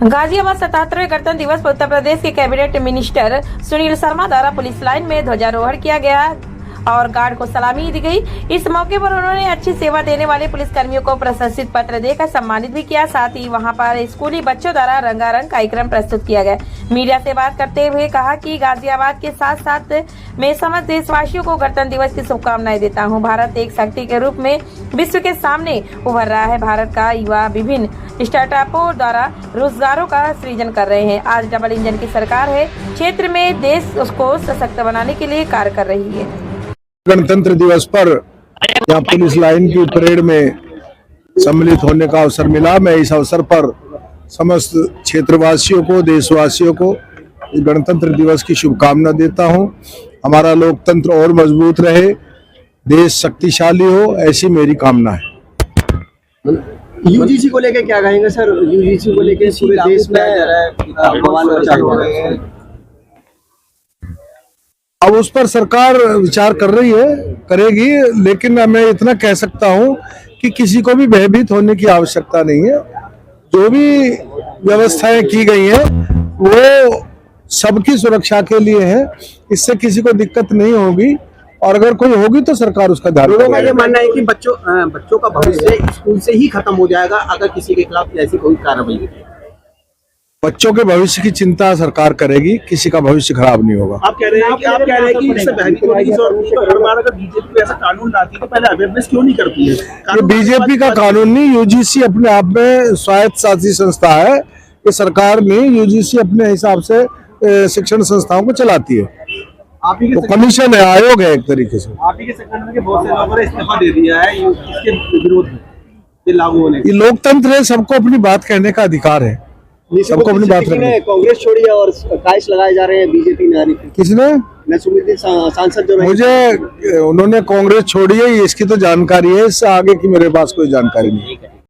गाजियाबाद 77वें गणतंत्र दिवस पर उत्तर प्रदेश के कैबिनेट मिनिस्टर सुनील शर्मा द्वारा पुलिस लाइन में ध्वजारोहण किया गया और गार्ड को सलामी दी गई। इस मौके पर उन्होंने अच्छी सेवा देने वाले पुलिस कर्मियों को प्रशंसित पत्र देकर सम्मानित भी किया। साथ ही वहां पर स्कूली बच्चों द्वारा रंगारंग कार्यक्रम प्रस्तुत किया गया। मीडिया से बात करते हुए कहा कि गाजियाबाद के साथ साथ मैं समस्त देशवासियों को गणतंत्र दिवस की शुभकामनाएं देता हूं। भारत एक शक्ति के रूप में विश्व के सामने उभर रहा है। भारत का युवा विभिन्न स्टार्टअपों द्वारा रोजगारों का सृजन कर रहे हैं। आज डबल इंजन की सरकार है, क्षेत्र में देश उसको सशक्त बनाने के लिए कार्य कर रही है। गणतंत्र दिवस पर यहाँ पुलिस लाइन की परेड में सम्मिलित होने का अवसर मिला। मैं इस अवसर पर समस्त क्षेत्रवासियों को, देशवासियों को गणतंत्र दिवस की शुभकामना देता हूँ। हमारा लोकतंत्र और मजबूत रहे, देश शक्तिशाली हो, ऐसी मेरी कामना है। यूजीसी को लेकर क्या कहेंगे सर? यूजीसी को लेकर पूरे देश में अब उस पर सरकार विचार कर रही है, करेगी, लेकिन मैं इतना कह सकता हूं कि किसी को भी भयभीत होने की आवश्यकता नहीं है। जो भी व्यवस्थाएं की गई हैं वो सबकी सुरक्षा के लिए है, इससे किसी को दिक्कत नहीं होगी और अगर कोई होगी तो सरकार उसका ध्यान रखेगी। लोगों का ये मानना है कि बच्चों का भविष्य स्कूल से ही खत्म हो जाएगा अगर किसी के खिलाफ ऐसी कोई कार्रवाई होगी। बच्चों के भविष्य की चिंता सरकार करेगी, किसी का भविष्य खराब नहीं होगा। आप कह रहे हैं कि इससे हर बार अगर बीजेपी ऐसा कानून लाती है तो पहले अवेयरनेस क्यों नहीं करती है? ये बीजेपी का कानून नहीं, यूजीसी अपने आप में स्वायत्त शासी संस्था है। ये सरकार नहीं, यूजीसी अपने हिसाब से शिक्षण संस्थाओं को चलाती है। तो कमीशन है, आयोग है एक तरीके से। आप ही के संगठन के बहुत से लोगों ने इस्तीफा दे दिया है इसके विरोध में, ये लागू होने। ये लोकतंत्र है, सबको अपनी बात कहने का अधिकार है, सबको अपनी बात रखनी। कांग्रेस छोड़ी और काइस लगाए जा रहे हैं बीजेपी में। किसने? नसीमुद्दीन सांसद जो मुझे उन्होंने कांग्रेस छोड़ी है इसकी तो जानकारी है, इससे आगे की मेरे पास कोई जानकारी नहीं है।